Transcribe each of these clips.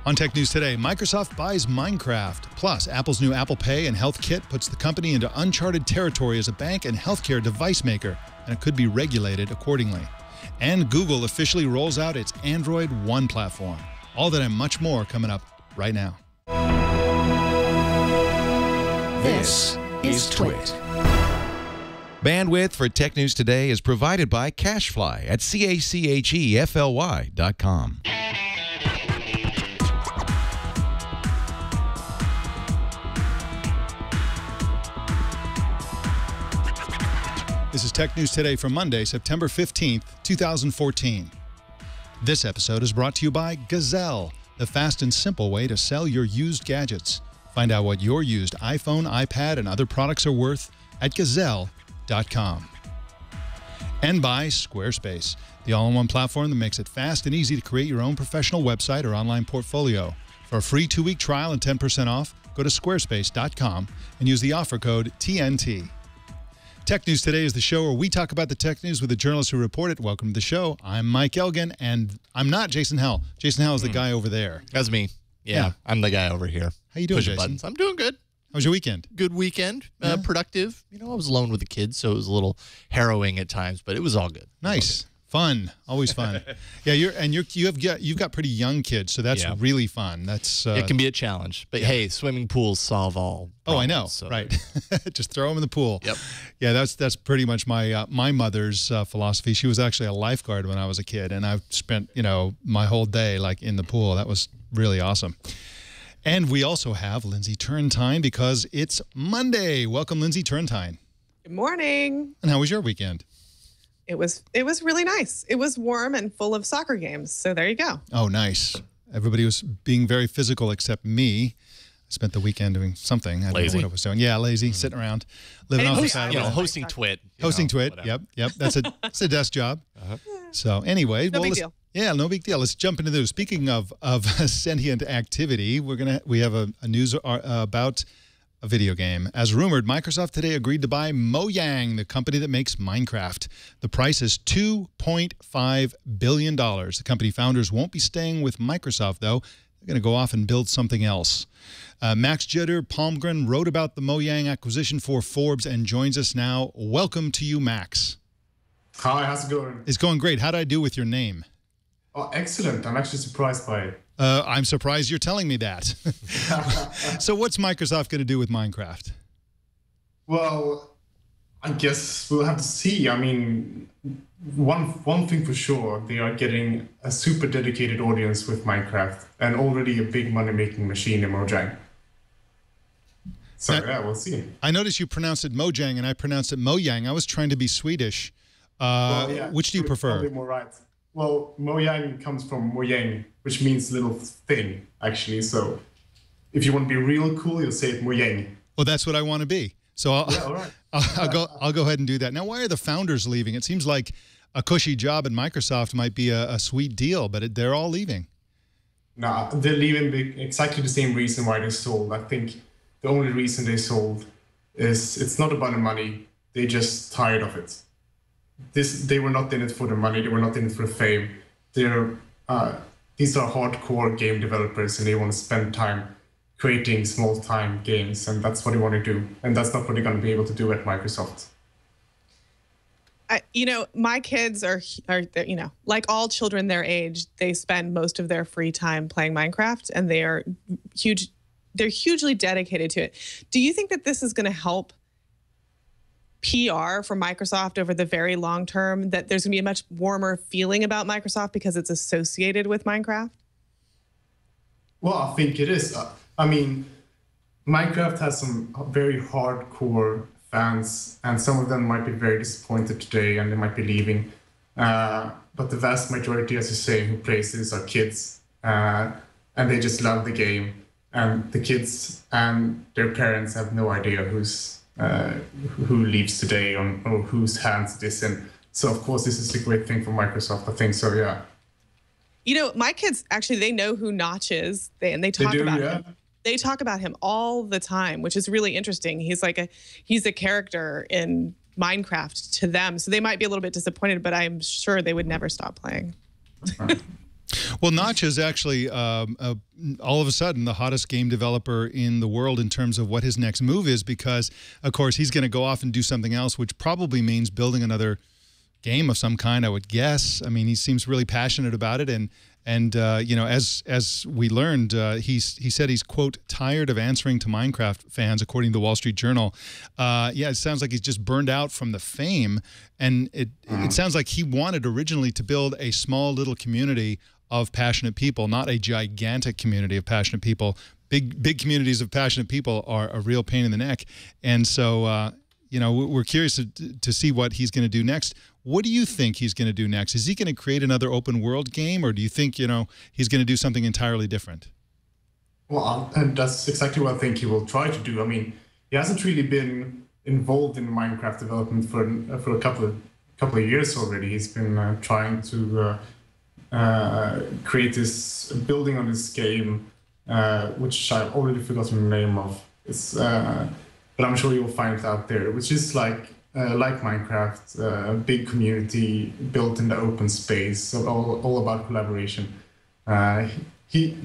On Tech News Today, Microsoft buys Minecraft. Plus, Apple's new Apple Pay and HealthKit puts the company into uncharted territory as a bank and healthcare device maker, and it could be regulated accordingly. And Google officially rolls out its Android One platform. All that and much more coming up right now. This is Twit. Bandwidth for Tech News Today is provided by CashFly at CACHEFLY.com. This is Tech News Today for Monday, September 15th, 2014. This episode is brought to you by Gazelle, the fast and simple way to sell your used gadgets. Find out what your used iPhone, iPad, and other products are worth at Gazelle.com. And by Squarespace, the all-in-one platform that makes it fast and easy to create your own professional website or online portfolio. For a free 2-week trial and 10% off, go to squarespace.com and use the offer code TNT. Tech News Today is the show where we talk about the tech news with the journalists who report it. Welcome to the show. I'm Mike Elgan, and I'm not Jason Howell. Jason Howell is the guy over there. That's me. Yeah, I'm the guy over here. How you doing, Pushing Jason? buttons. I'm doing good. How was your weekend? Good weekend. Yeah. Productive. You know, I was alone with the kids, so it was a little harrowing at times, but it was all good. Nice. Fun. Always fun. Yeah, you've got pretty young kids, so that's really fun. That's it can be a challenge, but hey, swimming pools solve all problems, Oh, I know. so. Right. Just throw them in the pool. Yep. Yeah, that's pretty much my my mother's philosophy. She was actually a lifeguard when I was a kid, and I've spent, my whole day like in the pool. That was really awesome. And we also have Lindsey Turrentine because it's Monday. Welcome, Lindsey Turrentine. Good morning. And how was your weekend? It was really nice. It was warm and full of soccer games. So there you go. Oh, nice. Everybody was being very physical except me. I spent the weekend doing something. I don't know what I was doing. Yeah, lazy, sitting around, living off the side. Hosting Twit. Hosting Twit. Whatever. Yep. That's a desk job. So anyway, No big deal. Yeah, no big deal. Let's jump into this. Speaking of sentient activity, we have a news about a video game. As rumored, Microsoft today agreed to buy Mojang, the company that makes Minecraft. The price is $2.5 billion. The company founders won't be staying with Microsoft, though. They're going to go off and build something else. Max Jedeur-Palmgren wrote about the Mojang acquisition for Forbes and joins us now. Welcome to you, Max. Hi, how's it going? It's going great. How did I do with your name? Oh, excellent. I'm actually surprised by it. I'm surprised you're telling me that. So what's Microsoft going to do with Minecraft? Well, I guess we'll have to see. I mean, one thing for sure, they are getting a super dedicated audience with Minecraft and already a big money-making machine in Mojang. So yeah, we'll see. I noticed you pronounced it Mojang and I pronounced it Mojang. I was trying to be Swedish. Which do you prefer? Probably more right. Well, Mojang comes from Mojang, which means little thing, actually. So if you want to be real cool, you'll say it Mojang. Well, that's what I want to be. So all right. I'll go ahead and do that. Now, why are the founders leaving? It seems like a cushy job at Microsoft might be a sweet deal, but they're all leaving. No, they're leaving exactly the same reason why they sold. I think the only reason they sold is it's not about the money. They're just tired of it. They were not in it for the money. They were not in it for the fame. These are hardcore game developers, and they want to spend time creating small-time games, and that's what they want to do. And that's not what they're going to be able to do at Microsoft. My kids are like all children their age, they spend most of their free time playing Minecraft, and they're hugely dedicated to it. Do you think that this is going to help PR for Microsoft over the very long term, that there's going to be a much warmer feeling about Microsoft because it's associated with Minecraft? Well, I think it is. I mean, Minecraft has some very hardcore fans, and some of them might be very disappointed today and they might be leaving. But the vast majority, as you say, who plays this are kids, and they just love the game. And the kids and their parents have no idea who leaves today or whose hands it is in. So, of course, this is a great thing for Microsoft. I think so, yeah. My kids, actually, they know who Notch is, and they talk about him. They talk about him all the time, which is really interesting. He's a character in Minecraft to them. So they might be a little bit disappointed, but I'm sure they would never stop playing. Well, Notch is actually all of a sudden the hottest game developer in the world in terms of what his next move is, because, of course, he's going to go off and do something else, which probably means building another game of some kind, I would guess. I mean, he seems really passionate about it, and you know, as we learned, he said he's, quote, tired of answering to Minecraft fans, according to the Wall Street Journal. Yeah, it sounds like he's just burned out from the fame, and it sounds like he wanted originally to build a small little community of passionate people, not a gigantic community of passionate people. Big communities of passionate people are a real pain in the neck, and so you know, we're curious to see what he's going to do next. What do you think he's going to do next? Is he going to create another open world game, or do you think, you know, he's going to do something entirely different? Well, and that's exactly what I think he will try to do. I mean, he hasn't really been involved in Minecraft development for a couple of years already. He's been trying to create this building on this game, which I've already forgotten the name of. It's but I'm sure you'll find it out there, which is like Minecraft, a big community built in the open space, so all about collaboration. The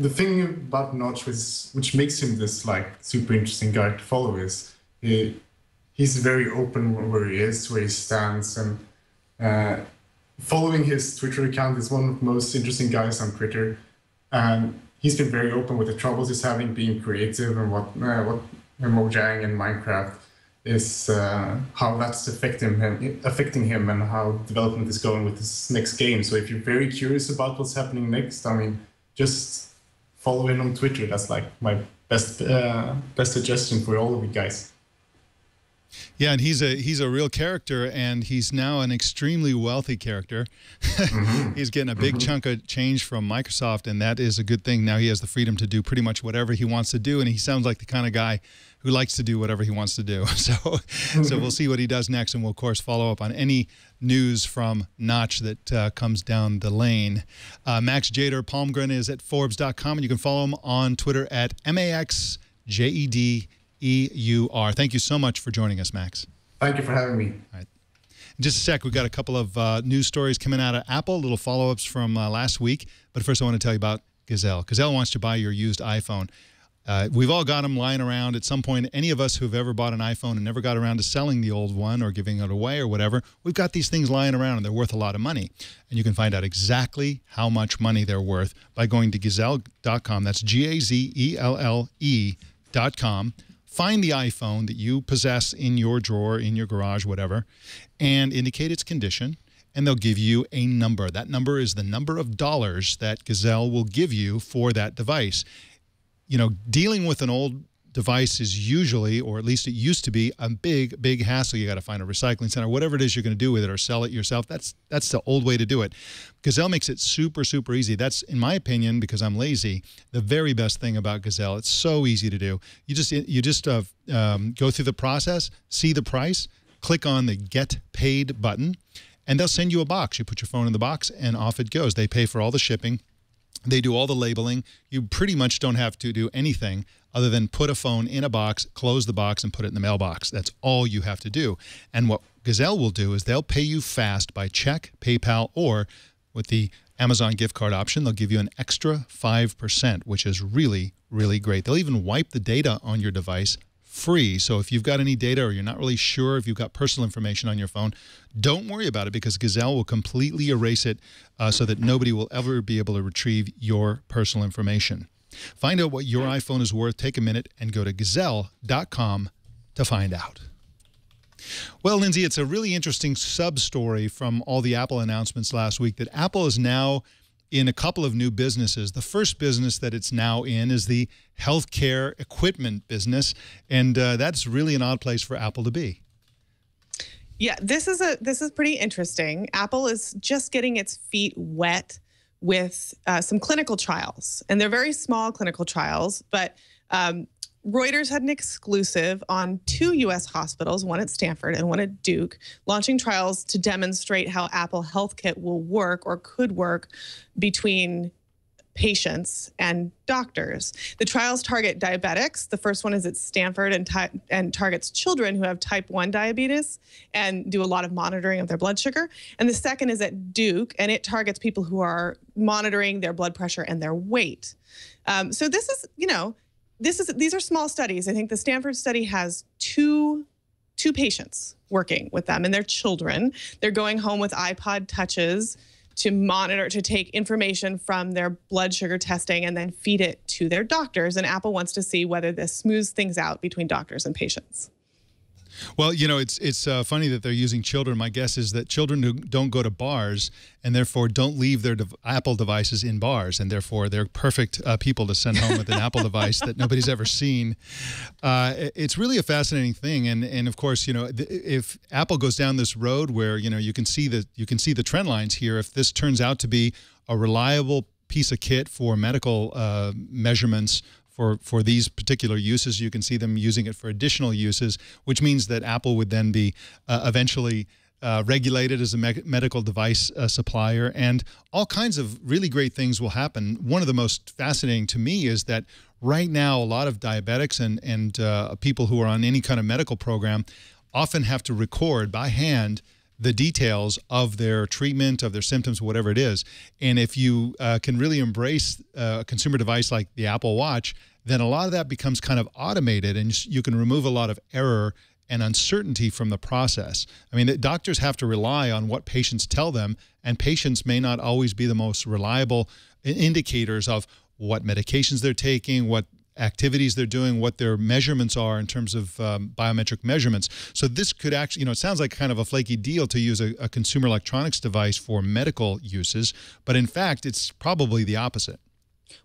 thing about Notch, which makes him this like super interesting guy to follow, is he's very open where he is, where he stands, and following his Twitter account is one of the most interesting guys on Twitter, and he's been very open with the troubles he's having being creative and what Mojang and Minecraft is, how that's affecting him and how development is going with this next game. So if you're very curious about what's happening next, I mean, just follow him on Twitter. That's like my best suggestion for all of you guys. Yeah, and he's a real character, and he's now an extremely wealthy character. He's getting a big chunk of change from Microsoft, and that is a good thing. Now he has the freedom to do pretty much whatever he wants to do, and he sounds like the kind of guy who likes to do whatever he wants to do. So we'll see what he does next, and we'll, of course, follow up on any news from Notch that comes down the lane. Max Jedeur-Palmgren is at Forbes.com, and you can follow him on Twitter at MAXJEDEUR. Thank you so much for joining us, Max. Thank you for having me. All right. In just a sec, we've got a couple of news stories coming out of Apple, little follow-ups from last week. But first, I want to tell you about Gazelle. Gazelle wants to buy your used iPhone. We've all got them lying around at some point. Any of us who've ever bought an iPhone and never got around to selling the old one or giving it away or whatever, we've got these things lying around, and they're worth a lot of money. And you can find out exactly how much money they're worth by going to Gazelle.com. That's GAZELLE.com. Find the iPhone that you possess in your drawer, in your garage, whatever, and indicate its condition, and they'll give you a number. That number is the number of dollars that Gazelle will give you for that device. You know, dealing with an old device is usually, or at least it used to be, a big hassle. You got to find a recycling center, whatever it is you're going to do with it, or sell it yourself. That's the old way to do it. Gazelle makes it super easy. That's, in my opinion, because I'm lazy, the very best thing about Gazelle. It's so easy to do. You just go through the process, see the price, click on the Get Paid button, and they'll send you a box. You put your phone in the box, and off it goes. They pay for all the shipping. They do all the labeling. You pretty much don't have to do anything other than put a phone in a box, close the box, and put it in the mailbox. That's all you have to do. And what Gazelle will do is they'll pay you fast by check, PayPal, or with the Amazon gift card option, they'll give you an extra 5%, which is really great. They'll even wipe the data on your device free. So if you've got any data or you're not really sure if you've got personal information on your phone, don't worry about it, because Gazelle will completely erase it so that nobody will ever be able to retrieve your personal information. Find out what your iPhone is worth. Take a minute and go to Gazelle.com to find out. Well, Lindsey, it's a really interesting sub-story from all the Apple announcements last week that Apple is now in a couple of new businesses. The first business that it's now in is the healthcare equipment business, and that's really an odd place for Apple to be. Yeah, this is pretty interesting. Apple is just getting its feet wet with some clinical trials, and they're very small clinical trials, but Reuters had an exclusive on 2 U.S. hospitals, one at Stanford and one at Duke, launching trials to demonstrate how Apple HealthKit will work or could work between patients and doctors. The trials target diabetics. The first one is at Stanford and targets children who have type 1 diabetes and do a lot of monitoring of their blood sugar. And the second is at Duke, and it targets people who are monitoring their blood pressure and their weight. So this is, these are small studies. I think the Stanford study has two patients working with them and their children. They're going home with iPod touches to monitor, to take information from their blood sugar testing and then feed it to their doctors. And Apple wants to see whether this smooths things out between doctors and patients. Well, it's funny that they're using children. My guess is that children who don't go to bars and therefore don't leave their Apple devices in bars, and therefore they're perfect people to send home with an Apple device that nobody's ever seen. It's really a fascinating thing, and of course, if Apple goes down this road where you can see the trend lines here, if this turns out to be a reliable piece of kit for medical measurements. For these particular uses, you can see them using it for additional uses, which means that Apple would then be eventually regulated as a medical device supplier, and all kinds of really great things will happen. One of the most fascinating to me is that right now a lot of diabetics and people who are on any kind of medical program often have to record by hand the details of their treatment, of their symptoms, whatever it is. And if you can really embrace a consumer device like the Apple Watch, then a lot of that becomes kind of automated, and you can remove a lot of error and uncertainty from the process. I mean, doctors have to rely on what patients tell them, and patients may not always be the most reliable indicators of what medications they're taking, what activities they're doing, what their measurements are in terms of biometric measurements. So this could actually, it sounds like kind of a flaky deal to use a consumer electronics device for medical uses, but in fact, it's probably the opposite.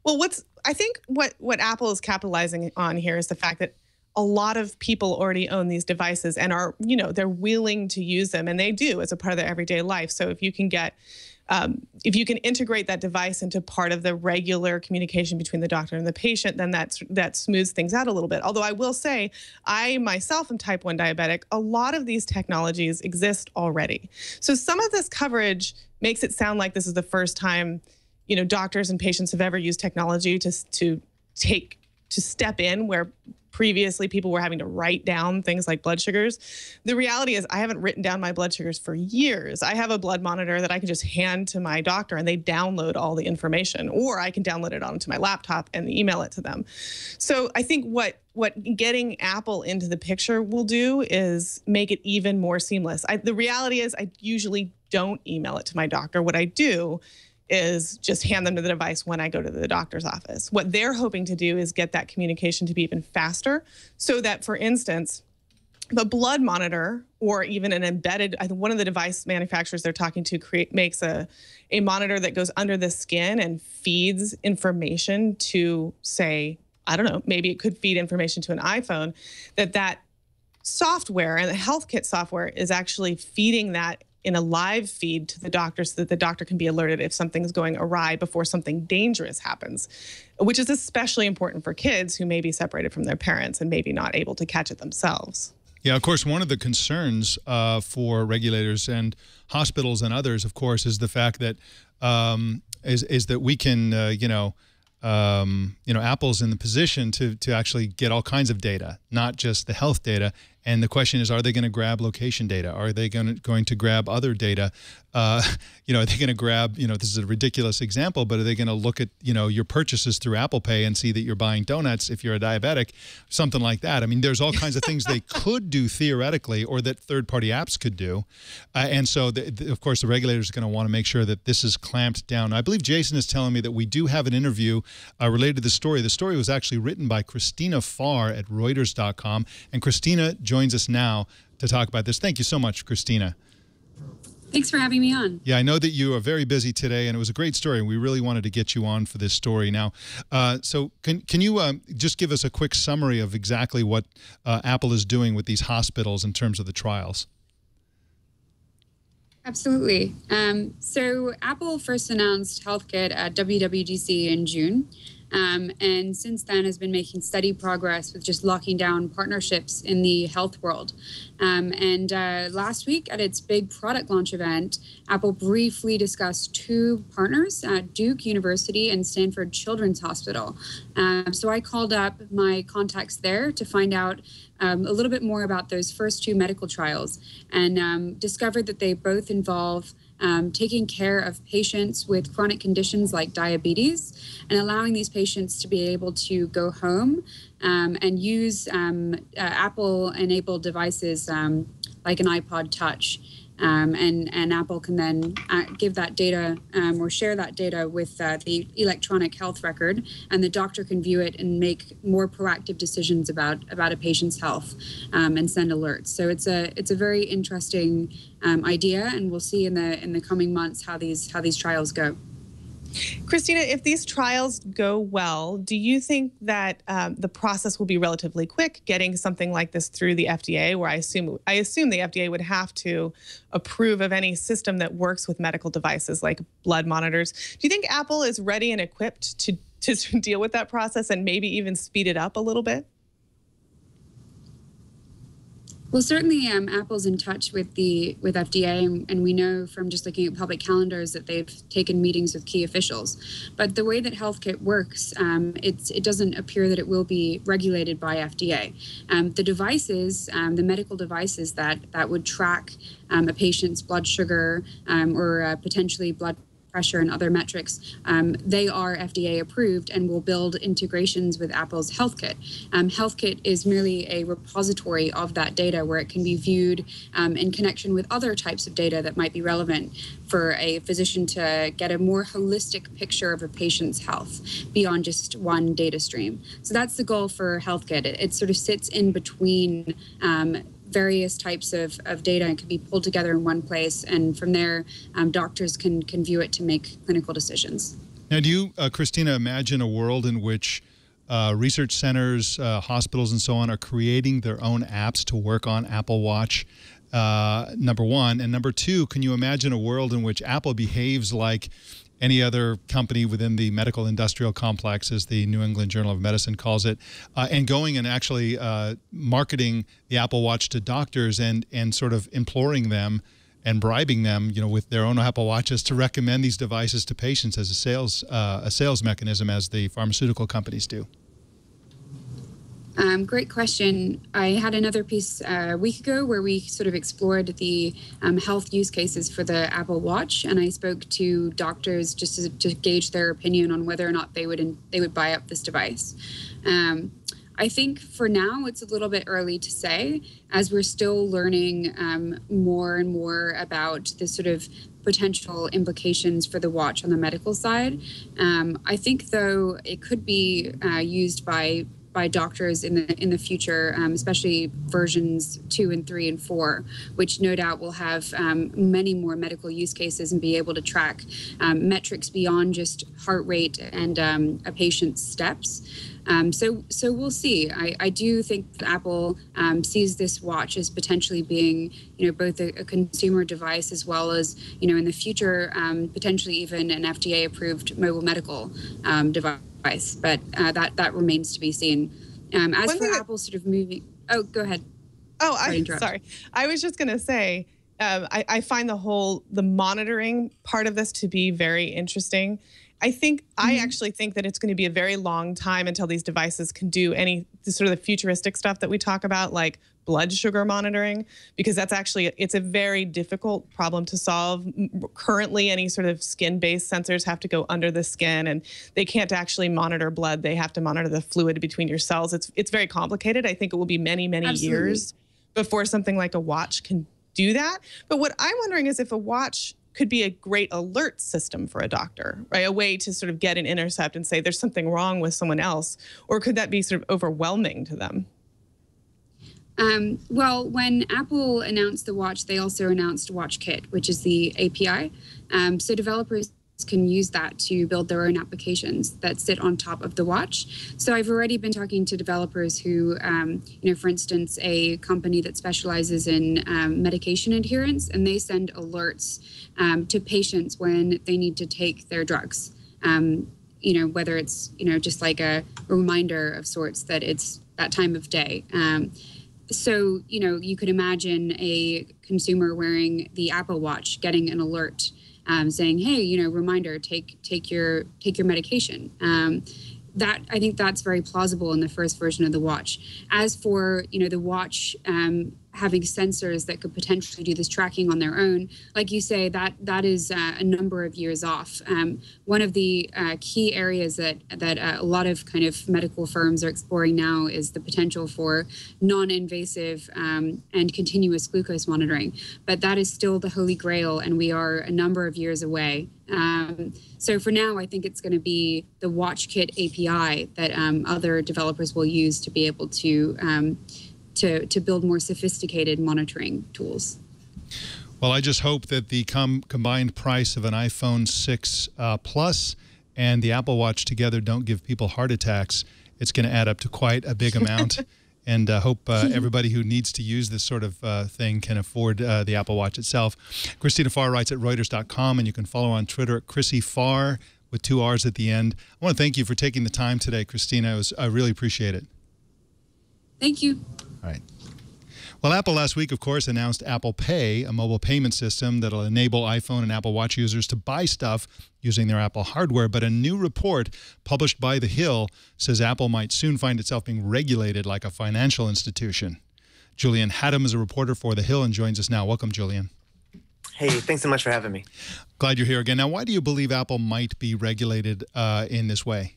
Well, I think what Apple is capitalizing on here is the fact that a lot of people already own these devices and are, they're willing to use them, and they do as a part of their everyday life. So if you can integrate that device into part of the regular communication between the doctor and the patient, then that smooths things out a little bit. Although I will say, I myself am type 1 diabetic. A lot of these technologies exist already. So some of this coverage makes it sound like this is the first time, doctors and patients have ever used technology to step in where previously people were having to write down things like blood sugars. The reality is I haven't written down my blood sugars for years. I have a blood monitor that I can just hand to my doctor and they download all the information, or I can download it onto my laptop and email it to them. So I think what getting Apple into the picture will do is make it even more seamless. The reality is I usually don't email it to my doctor. What I do is just hand them to the device when I go to the doctor's office. What they're hoping to do is get that communication to be even faster, so that, for instance, the blood monitor or even an embedded, I think one of the device manufacturers they're talking to makes a monitor that goes under the skin and feeds information to, say, I don't know, maybe it could feed information to an iPhone, that software and the HealthKit software is actually feeding that in a live feed to the doctor so that the doctor can be alerted if something's going awry before something dangerous happens, which is especially important for kids who may be separated from their parents and maybe not able to catch it themselves. Yeah, of course, one of the concerns for regulators and hospitals and others, of course, is the fact that is that we can, Apple's in the position to actually get all kinds of data, not just the health data. And the question is, are they going to grab location data? Are they going to grab other data? Are they going to grab, this is a ridiculous example, but are they going to look at, your purchases through Apple Pay and see that you're buying donuts if you're a diabetic, something like that? I mean, there's all kinds of things they could do theoretically, or that third-party apps could do. And so, of course, the regulators are going to want to make sure that this is clamped down. I believe Jason is telling me that we do have an interview related to the story. The story was actually written by Christina Farr at Reuters.com, and Christina joins us now to talk about this. Thank you so much, Christina. Thanks for having me on. Yeah, I know that you are very busy today, and it was a great story. We really wanted to get you on for this story now. So can you just give us a quick summary of exactly what Apple is doing with these hospitals in terms of the trials? Absolutely. So Apple first announced HealthKit at WWDC in June. and since then has been making steady progress with just locking down partnerships in the health world. And last week at its big product launch event, Apple briefly discussed two partners at Duke University and Stanford Children's Hospital. So I called up my contacts there to find out a little bit more about those first two medical trials, and discovered that they both involve taking care of patients with chronic conditions like diabetes and allowing these patients to be able to go home and use Apple-enabled devices like an iPod Touch. And Apple can then give that data or share that data with the electronic health record, and the doctor can view it and make more proactive decisions about a patient's health and send alerts. So it's a very interesting idea, and we'll see in the coming months how these trials go. Christina, if these trials go well, do you think that the process will be relatively quick getting something like this through the FDA, where I assume the FDA would have to approve of any system that works with medical devices like blood monitors? Do you think Apple is ready and equipped to deal with that process and maybe even speed it up a little bit? Well, certainly Apple's in touch with FDA, and we know from just looking at public calendars that they've taken meetings with key officials. But the way that HealthKit works, it doesn't appear that it will be regulated by FDA. The devices, the medical devices that would track a patient's blood sugar or potentially blood pressure and other metrics, they are FDA approved and will build integrations with Apple's HealthKit. HealthKit is merely a repository of that data where it can be viewed in connection with other types of data that might be relevant for a physician to get a more holistic picture of a patient's health beyond just one data stream. So that's the goal for HealthKit. It sort of sits in between various types of data and can be pulled together in one place, and from there doctors can view it to make clinical decisions. Now, do you, Christina, imagine a world in which research centers, hospitals and so on are creating their own apps to work on Apple Watch, number one? And number two, can you imagine a world in which Apple behaves like any other company within the medical industrial complex, as the New England Journal of Medicine calls it, and going and actually marketing the Apple Watch to doctors and sort of imploring them and bribing them, with their own Apple Watches to recommend these devices to patients as a sales mechanism, as the pharmaceutical companies do? Great question. I had another piece a week ago where we sort of explored the health use cases for the Apple Watch, and I spoke to doctors just to gauge their opinion on whether or not they would buy up this device. I think for now it's a little bit early to say, as we're still learning more and more about the sort of potential implications for the watch on the medical side. I think, though, it could be used by doctors in the future, especially versions 2 and 3 and 4, which no doubt will have many more medical use cases and be able to track metrics beyond just heart rate and a patient's steps. So we'll see. I do think that Apple sees this watch as potentially being, both a consumer device as well as, in the future, potentially even an FDA-approved mobile medical device. But that remains to be seen. As for Apple sort of moving, go ahead. Sorry. I was just going to say, I find the monitoring part of this to be very interesting. I actually think that it's going to be a very long time until these devices can do sort of the futuristic stuff that we talk about, like blood sugar monitoring, because it's a very difficult problem to solve. Currently, any sort of skin-based sensors have to go under the skin, and they can't actually monitor blood. They have to monitor the fluid between your cells. It's very complicated. I think it will be many, many years before something like a watch can do that. But what I'm wondering is if a watch could be a great alert system for a doctor, right? A way to sort of get an intercept and say there's something wrong with someone else, or could that be sort of overwhelming to them? Well, when Apple announced the watch, they also announced WatchKit, which is the API. So developers can use that to build their own applications that sit on top of the watch. So I've already been talking to developers who, for instance, a company that specializes in medication adherence, and they send alerts to patients when they need to take their drugs. whether it's, just like a reminder of sorts that it's that time of day. So, you could imagine a consumer wearing the Apple Watch getting an alert saying, hey, reminder, take your medication. I think that's very plausible in the first version of the watch. As for, the watch having sensors that could potentially do this tracking on their own, like you say, that is a number of years off. One of the key areas that a lot of kind of medical firms are exploring now is the potential for non-invasive and continuous glucose monitoring. But that is still the holy grail, and we are a number of years away. So for now, I think it's going to be the WatchKit API that other developers will use to be able to build more sophisticated monitoring tools. Well, I just hope that the combined price of an iPhone 6 Plus and the Apple Watch together don't give people heart attacks. It's going to add up to quite a big amount. And hope everybody who needs to use this sort of thing can afford the Apple Watch itself. Christina Farr writes at Reuters.com, and you can follow her on Twitter at Chrissy Farr with 2 R's at the end. I want to thank you for taking the time today, Christina. I really appreciate it. Thank you. All right. Well, Apple last week, of course, announced Apple Pay, a mobile payment system that will enable iPhone and Apple Watch users to buy stuff using their Apple hardware. But a new report published by The Hill says Apple might soon find itself being regulated like a financial institution. Julian Hattem is a reporter for The Hill and joins us now. Welcome, Julian. Hey, thanks so much for having me. Glad you're here again. Now, why do you believe Apple might be regulated in this way?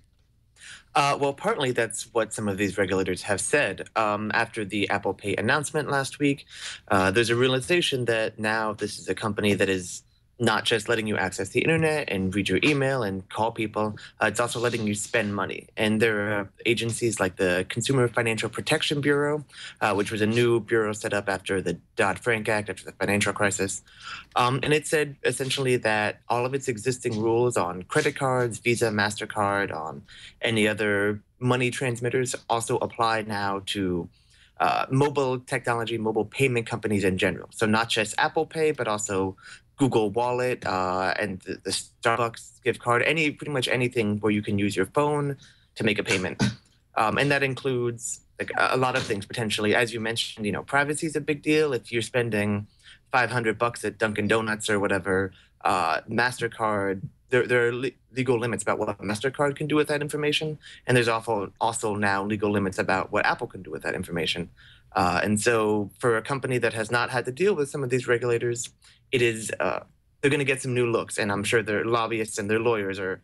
Well, partly that's what some of these regulators have said. After the Apple Pay announcement last week, there's a realization that now this is a company that is not just letting you access the internet and read your email and call people, it's also letting you spend money. And there are agencies like the Consumer Financial Protection Bureau, which was a new bureau set up after the Dodd-Frank Act, after the financial crisis. And it said essentially that all of its existing rules on credit cards, Visa, MasterCard, on any other money transmitters also apply now to mobile technology, mobile payment companies in general. So not just Apple Pay, but also Google Wallet and the Starbucks gift card, pretty much anything where you can use your phone to make a payment. And that includes like a lot of things potentially. As you mentioned, privacy is a big deal. If you're spending $500 at Dunkin' Donuts or whatever, MasterCard, there are legal limits about what MasterCard can do with that information. And there's also now legal limits about what Apple can do with that information. And so for a company that has not had to deal with some of these regulators, it is they're going to get some new looks, and I'm sure their lobbyists and their lawyers are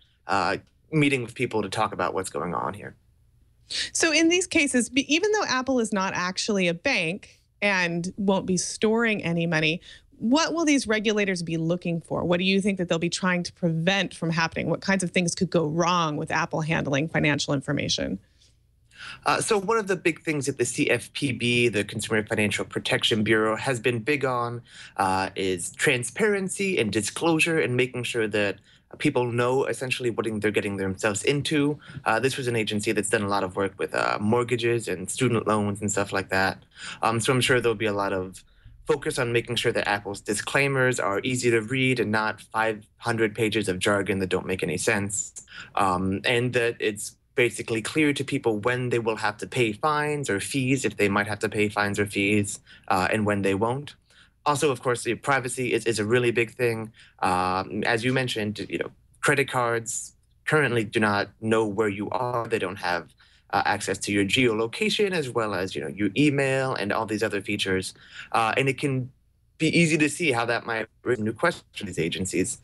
meeting with people to talk about what's going on here. So in these cases, even though Apple is not actually a bank and won't be storing any money, what will these regulators be looking for? What do you think that they'll be trying to prevent from happening? What kinds of things could go wrong with Apple handling financial information? So one of the big things that the CFPB, the Consumer Financial Protection Bureau, has been big on is transparency and disclosure and making sure that people know essentially what they're getting themselves into. This was an agency that's done a lot of work with mortgages and student loans and stuff like that. So I'm sure there'll be a lot of focus on making sure that Apple's disclaimers are easy to read and not 500 pages of jargon that don't make any sense, and that it's basically clear to people when they will have to pay fines or fees, if they might have to pay fines or fees, and when they won't. Also, of course, privacy is a really big thing. As you mentioned, credit cards currently do not know where you are. They don't have access to your geolocation, as well as your email and all these other features. And it can be easy to see how that might raise new questions for these agencies,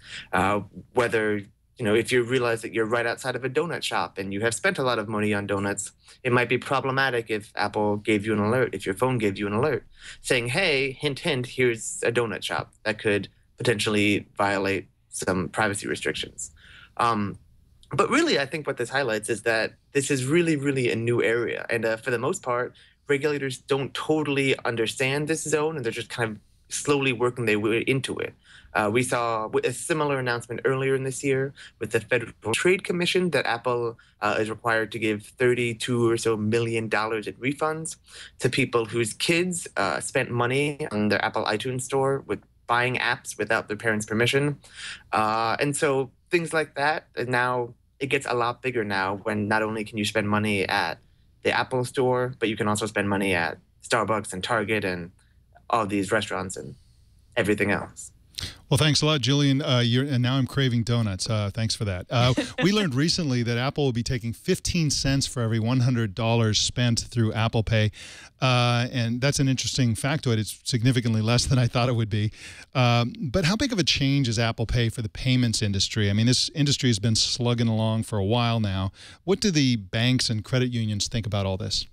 whether if you realize that you're right outside of a donut shop and you have spent a lot of money on donuts, it might be problematic if Apple gave you an alert, if your phone gave you an alert saying, hey, hint, hint, here's a donut shop. That could potentially violate some privacy restrictions. But really, I think what this highlights is that this is really, really a new area. And for the most part, regulators don't totally understand this zone, and they're just kind of slowly working their way into it. We saw a similar announcement earlier in this year with the Federal Trade Commission that Apple is required to give $32 or so million in refunds to people whose kids spent money on their Apple iTunes store with buying apps without their parents' permission. And so things like that are now it gets a lot bigger now when not only can you spend money at the Apple store, but you can also spend money at Starbucks and Target and all these restaurants and everything else. Well, thanks a lot, Julian. And now I'm craving donuts. Thanks for that. We learned recently that Apple will be taking 15 cents for every $100 spent through Apple Pay. And that's an interesting factoid. It's significantly less than I thought it would be. But how big of a change is Apple Pay for the payments industry? I mean, this industry has been slugging along for a while now. What do the banks and credit unions think about all this?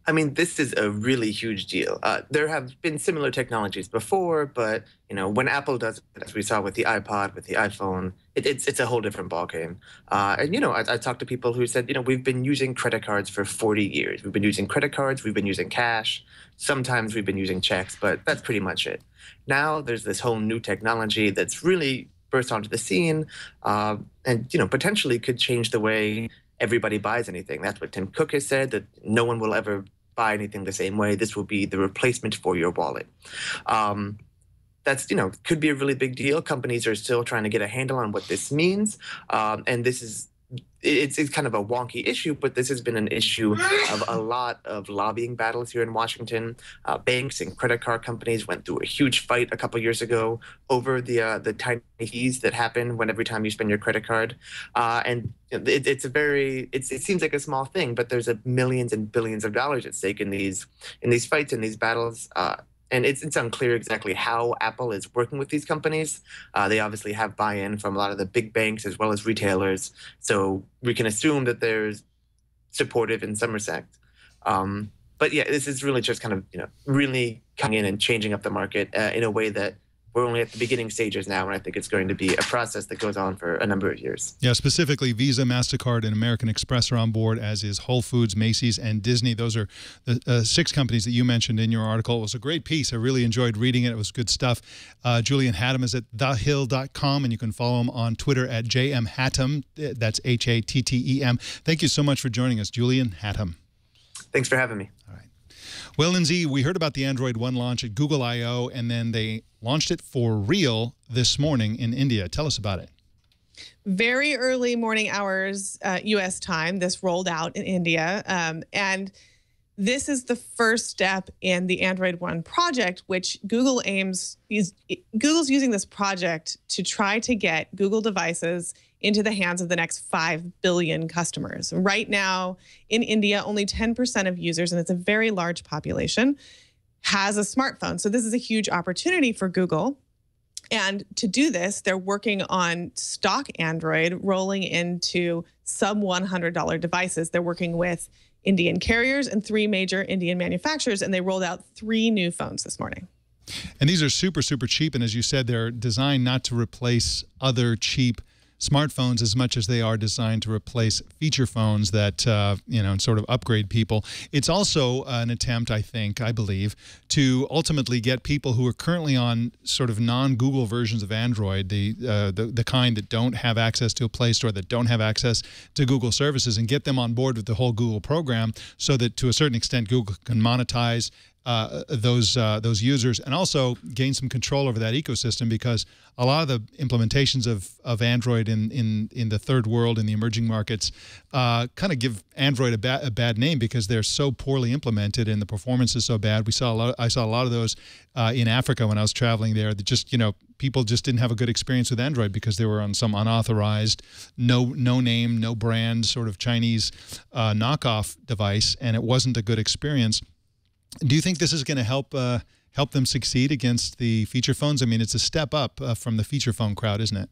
I mean, this is a really huge deal. There have been similar technologies before, but when Apple does it, as we saw with the iPod, with the iPhone, it's a whole different ballgame. And I talked to people who said, we've been using credit cards for 40 years. We've been using credit cards, we've been using cash. Sometimes we've been using checks, but that's pretty much it. Now there's this whole new technology that's really burst onto the scene, and potentially could change the way everybody buys anything. That's what Tim Cook has said, that no one will ever buy anything the same way. This will be the replacement for your wallet. That's, could be a really big deal. Companies are still trying to get a handle on what this means. And it's kind of a wonky issue, but this has been an issue of a lot of lobbying battles here in Washington. Banks and credit card companies went through a huge fight a couple years ago over the tiny fees that happen every time you spend your credit card. And it seems like a small thing, but there's millions and billions of dollars at stake in these fights and these battles. And it's unclear exactly how Apple is working with these companies. They obviously have buy-in from a lot of the big banks as well as retailers. So we can assume that they're supportive in some respect. But yeah, this is really just kind of, really coming in and changing up the market in a way that we're only at the beginning stages now, and I think it's going to be a process that goes on for a number of years. Yeah, specifically Visa, MasterCard, and American Express are on board, as is Whole Foods, Macy's, and Disney. Those are the 6 companies that you mentioned in your article. It was a great piece. I really enjoyed reading it. It was good stuff. Julian Hattem is at thehill.com, and you can follow him on Twitter at JMHattem. That's Hattem. Thank you so much for joining us, Julian Hattem. Thanks for having me. All right. Well, Lindsey, we heard about the Android One launch at Google I/O, and then they launched it for real this morning in India. Tell us about it. Very early morning hours, U.S. time, this rolled out in India. And this is the first step in the Android One project, which Google's using this project to try to get Google devices into the hands of the next 5 billion customers. Right now in India, only 10% of users, and it's a very large population, has a smartphone. So this is a huge opportunity for Google. And to do this, they're working on stock Android rolling into sub $100 devices. They're working with Indian carriers and 3 major Indian manufacturers, and they rolled out 3 new phones this morning. And these are super, super cheap. And as you said, they're designed not to replace other cheap smartphones as much as they are designed to replace feature phones that, sort of upgrade people. It's also an attempt, I believe, to ultimately get people who are currently on sort of non-Google versions of Android, the kind that don't have access to a Play Store, that don't have access to Google services, and get them on board with the whole Google program so that to a certain extent Google can monetize those users and also gain some control over that ecosystem, because a lot of the implementations of Android in the third world, in the emerging markets, kind of give Android a bad name because they're so poorly implemented and the performance is so bad. I saw a lot of those in Africa when I was traveling there. That just people just didn't have a good experience with Android because they were on some unauthorized, no name, no brand sort of Chinese knockoff device, and it wasn't a good experience. Do you think this is going to help them succeed against the feature phones? I mean, it's a step up from the feature phone crowd, isn't it?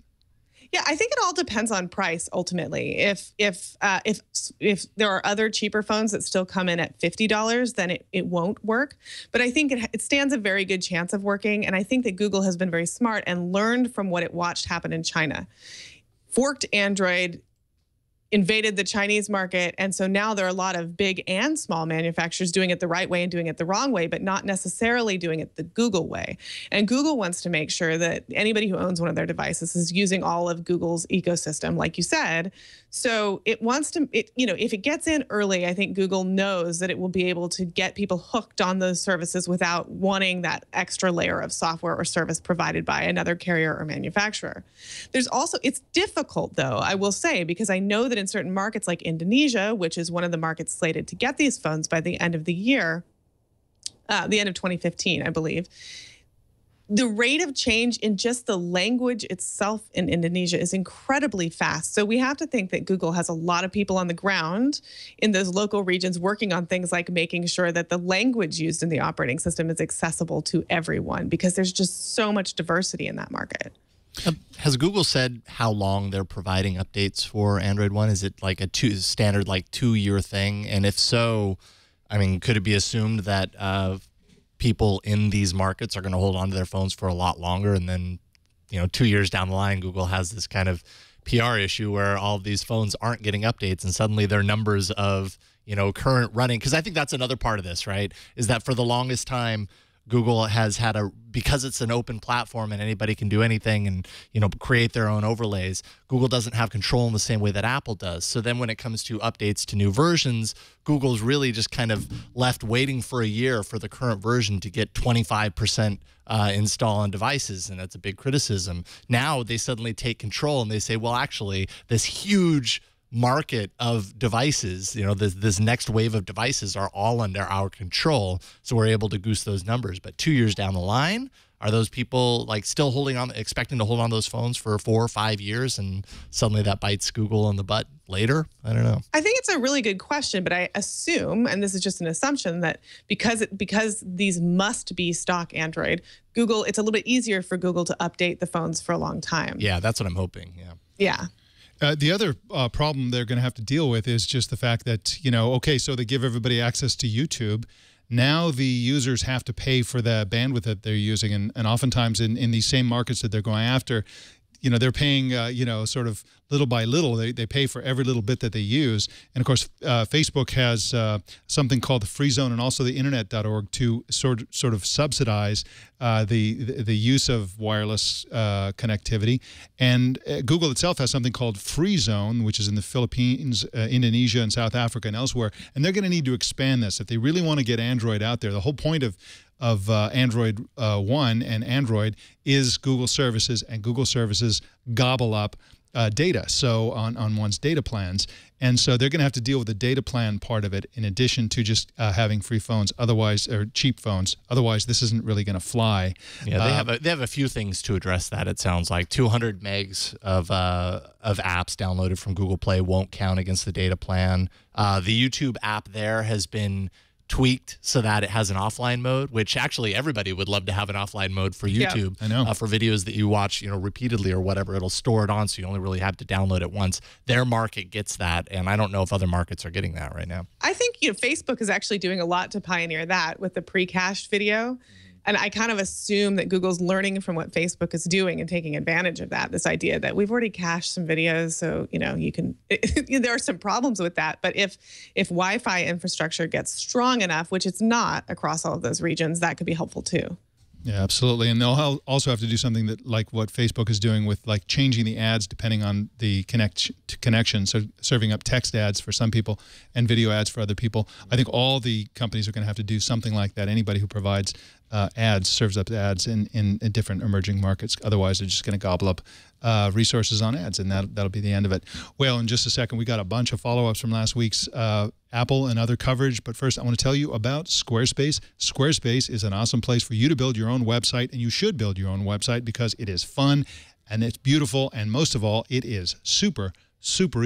Yeah, I think it all depends on price ultimately. If there are other cheaper phones that still come in at $50, then it won't work. But I think it stands a very good chance of working. And I think that Google has been very smart and learned from what it watched happen in China. Forked Android invaded the Chinese market. And so now there are a lot of big and small manufacturers doing it the right way and doing it the wrong way, but not necessarily doing it the Google way. And Google wants to make sure that anybody who owns one of their devices is using all of Google's ecosystem, like you said. So it wants to, if it gets in early, I think Google knows that it will be able to get people hooked on those services without wanting that extra layer of software or service provided by another carrier or manufacturer. There's also, it's difficult though, I will say, because I know that in certain markets like Indonesia, which is one of the markets slated to get these phones by the end of the year, the end of 2015, I believe, the rate of change in just the language itself in Indonesia is incredibly fast. So we have to think that Google has a lot of people on the ground in those local regions working on things like making sure that the language used in the operating system is accessible to everyone, because there's just so much diversity in that market. Has Google said how long they're providing updates for Android One? Is it like a standard like 2-year thing? And if so, I mean, could it be assumed that people in these markets are going to hold on to their phones for a lot longer, and then 2 years down the line, Google has this kind of PR issue where all of these phones aren't getting updates, and suddenly their numbers of current running, because I think that's another part of this, right, is that for the longest time Google has had because it's an open platform and anybody can do anything and create their own overlays, Google doesn't have control in the same way that Apple does. So then when it comes to updates to new versions, Google's really just kind of left waiting for a year for the current version to get 25% install on devices, and that's a big criticism. Now they suddenly take control and they say, well, actually, this huge market of devices, this next wave of devices are all under our control, so we're able to goose those numbers. But 2 years down the line, are those people like still holding on, expecting to hold on to those phones for 4 or 5 years, and suddenly that bites Google in the butt later? I don't know. I think it's a really good question, but I assume, and this is just an assumption, that because these must be stock Android, Google, it's a little bit easier for Google to update the phones for a long time. Yeah, that's what I'm hoping. Yeah. The other problem they're going to have to deal with is just the fact that, okay, so they give everybody access to YouTube. Now the users have to pay for the bandwidth that they're using. And oftentimes in these same markets that they're going after, they're paying, sort of little by little. They pay for every little bit that they use. And, of course, Facebook has something called the Free Zone and also the Internet.org to sort of subsidize the use of wireless connectivity. And Google itself has something called Free Zone, which is in the Philippines, Indonesia, and South Africa and elsewhere. And they're going to need to expand this if they really want to get Android out there. The whole point of Android One and Android is Google services, and Google services gobble up data, so on one's data plans. And so they're going to have to deal with the data plan part of it in addition to just having free phones, otherwise, or cheap phones. Otherwise, this isn't really going to fly. Yeah, they have a few things to address that, it sounds like. 200 megs of apps downloaded from Google Play won't count against the data plan. The YouTube app there has been tweaked so that it has an offline mode, which actually everybody would love to have an offline mode for YouTube. Yeah, I know. For videos that you watch, repeatedly or whatever, it'll store it on, so you only really have to download it once. Their market gets that, and I don't know if other markets are getting that right now. I think Facebook is actually doing a lot to pioneer that with the pre-cached video. And I kind of assume that Google's learning from what Facebook is doing and taking advantage of that, this idea that we've already cached some videos, so, you can, there are some problems with that. But if Wi-Fi infrastructure gets strong enough, which it's not across all of those regions, that could be helpful too. Yeah, absolutely. And they'll also have to do something that, like what Facebook is doing with like changing the ads depending on the connection. So serving up text ads for some people and video ads for other people. I think all the companies are going to have to do something like that. Anybody who provides ads, serves up ads in different emerging markets. Otherwise, they're just going to gobble up resources on ads, and that'll be the end of it. Well, in just a second, we got a bunch of follow-ups from last week's Apple and other coverage. But first, I want to tell you about Squarespace. Squarespace is an awesome place for you to build your own website, and you should build your own website because it is fun and it's beautiful, and most of all, it is super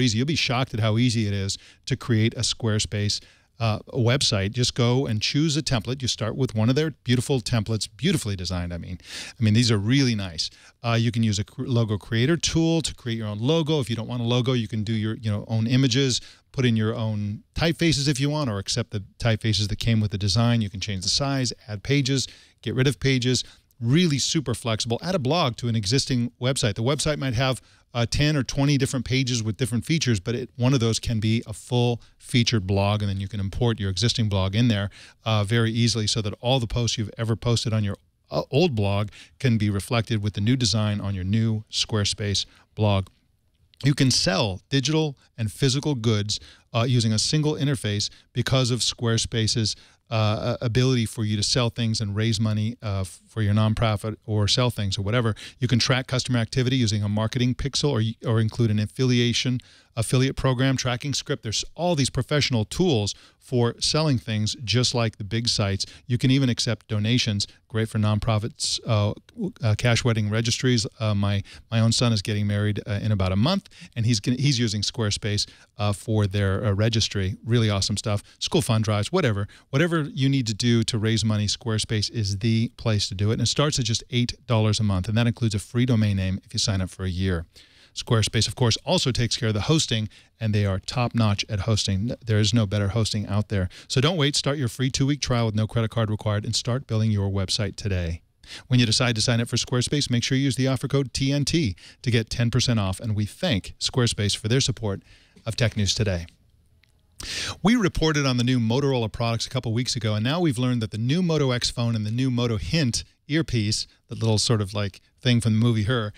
easy. You'll be shocked at how easy it is to create a Squarespace a website. Just go and choose a template. You start with one of their beautiful templates, beautifully designed. I mean, these are really nice. You can use a logo creator tool to create your own logo. If you don't want a logo, you can do your own images, put in your own typefaces if you want, or accept the typefaces that came with the design. You can change the size, add pages, get rid of pages. really super flexible. Add a blog to an existing website. The website might have 10 or 20 different pages with different features, but one of those can be a full featured blog, and then you can import your existing blog in there very easily so that all the posts you've ever posted on your old blog can be reflected with the new design on your new Squarespace blog. You can sell digital and physical goods using a single interface because of Squarespace's ability for you to sell things and raise money for your nonprofit or sell things or whatever. You can track customer activity using a marketing pixel or include an affiliate program tracking script. There's all these professional tools for selling things just like the big sites. You can even accept donations. Great for nonprofits, cash wedding registries. My own son is getting married in about a month, and he's using Squarespace for their registry. Really awesome stuff. School fund drives, whatever you need to do to raise money, Squarespace is the place to do it. And it starts at just $8 a month, and that includes a free domain name if you sign up for a year. Squarespace, of course, also takes care of the hosting, and they are top-notch at hosting. There is no better hosting out there. So don't wait. Start your free 2-week trial with no credit card required and start building your website today. When you decide to sign up for Squarespace, make sure you use the offer code TNT to get 10% off, and we thank Squarespace for their support of Tech News Today. We reported on the new Motorola products a couple weeks ago, and now we've learned that the new Moto X phone and the new Moto Hint earpiece, the little sort of like thing from the movie Her,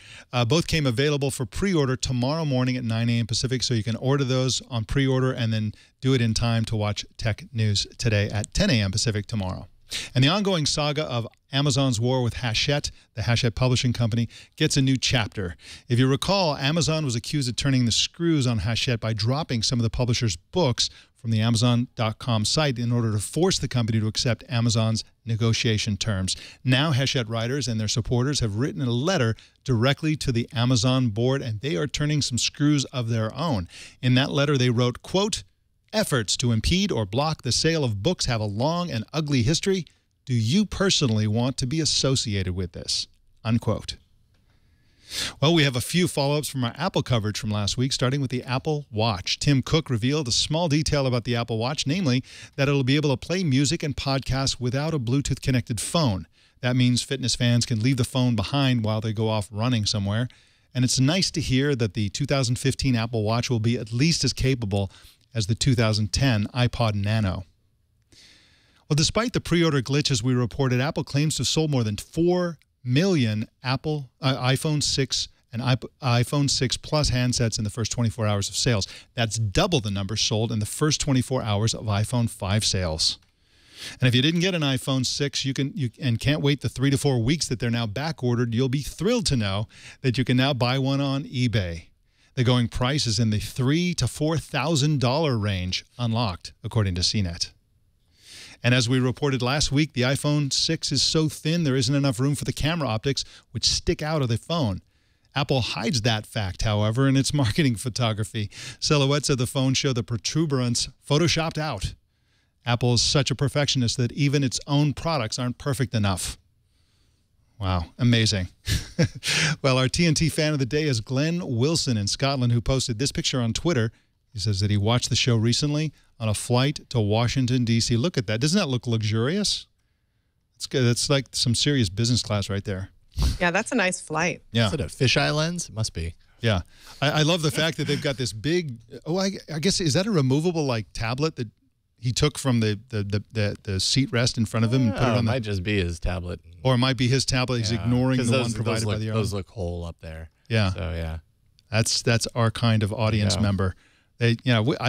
both came available for pre-order tomorrow morning at 9 a.m. Pacific, so you can order those on pre-order and then do it in time to watch Tech News Today at 10 a.m. Pacific tomorrow. And the ongoing saga of Amazon's war with Hachette, the Hachette publishing company, gets a new chapter. If you recall, Amazon was accused of turning the screws on Hachette by dropping some of the publisher's books from the Amazon.com site in order to force the company to accept Amazon's negotiation terms. Now Hachette writers and their supporters have written a letter directly to the Amazon board, and they are turning some screws of their own. In that letter, they wrote, quote, "Efforts to impede or block the sale of books have a long and ugly history. Do you personally want to be associated with this?" Unquote. Well, we have a few follow-ups from our Apple coverage from last week, starting with the Apple Watch. Tim Cook revealed a small detail about the Apple Watch, namely that it'll be able to play music and podcasts without a Bluetooth-connected phone. That means fitness fans can leave the phone behind while they go off running somewhere. And it's nice to hear that the 2015 Apple Watch will be at least as capable as the 2010 iPod Nano. Well, despite the pre-order glitches we reported, Apple claims to have sold more than 4 million iPhone 6 and iPhone 6 Plus handsets in the first 24 hours of sales. That's double the number sold in the first 24 hours of iPhone 5 sales. And if you didn't get an iPhone 6 and can't wait the 3 to 4 weeks that they're now back ordered, you'll be thrilled to know that you can now buy one on eBay. The going price is in the $3,000 to $4,000 range, unlocked, according to CNET. And as we reported last week, the iPhone 6 is so thin there isn't enough room for the camera optics, which stick out of the phone. Apple hides that fact, however, in its marketing photography. Silhouettes of the phone show the protuberance photoshopped out. Apple is such a perfectionist that even its own products aren't perfect enough. Wow, amazing. Well, our TNT fan of the day is Glenn Wilson in Scotland, who posted this picture on Twitter. He says that he watched the show recently on a flight to Washington, D.C. Look at that. Doesn't that look luxurious? It's good. It's like some serious business class right there. Yeah, that's a nice flight. Yeah. Is it a fisheye lens? It must be. Yeah. I love the fact that they've got this big, I guess, is that a removable like tablet that he took from the seat rest in front of him and put it on? It might just be his tablet. Or it might be his tablet. He's ignoring the one provided by the airline. Those look whole up there. Yeah. So yeah. That's our kind of audience member. I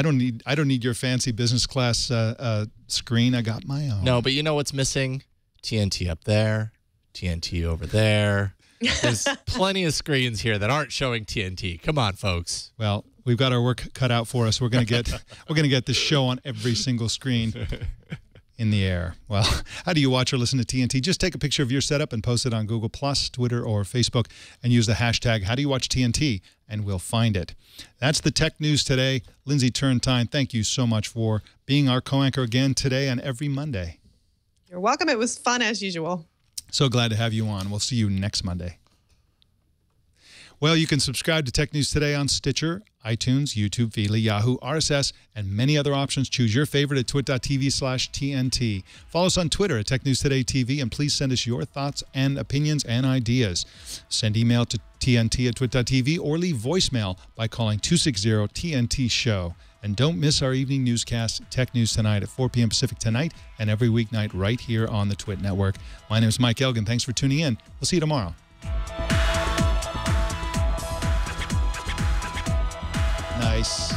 don't need your fancy business class screen. I got my own. No, but you know what's missing? TNT up there, TNT over there. There's plenty of screens here that aren't showing TNT. Come on, folks. Well, we've got our work cut out for us. We're gonna get this show on every single screen in the air. Well, how do you watch or listen to TNT? Just take a picture of your setup and post it on Google+, Twitter, or Facebook, and use the hashtag HowDoYouWatchTNT, and we'll find it. That's the Tech News Today. Lindsey Turrentine, thank you so much for being our co-anchor again today and every Monday. You're welcome. It was fun as usual. So glad to have you on. We'll see you next Monday. Well, you can subscribe to Tech News Today on Stitcher, iTunes, YouTube, Feedly, Yahoo, RSS, and many other options. Choose your favorite at twit.tv/TNT. Follow us on Twitter at Tech News Today TV, and please send us your thoughts and opinions and ideas. Send email to TNT@twit.tv or leave voicemail by calling 260-TNT-SHOW. And don't miss our evening newscast, Tech News Tonight at 4 p.m. Pacific tonight and every weeknight right here on the Twit Network. My name is Mike Elgan. Thanks for tuning in. We'll see you tomorrow. Nice.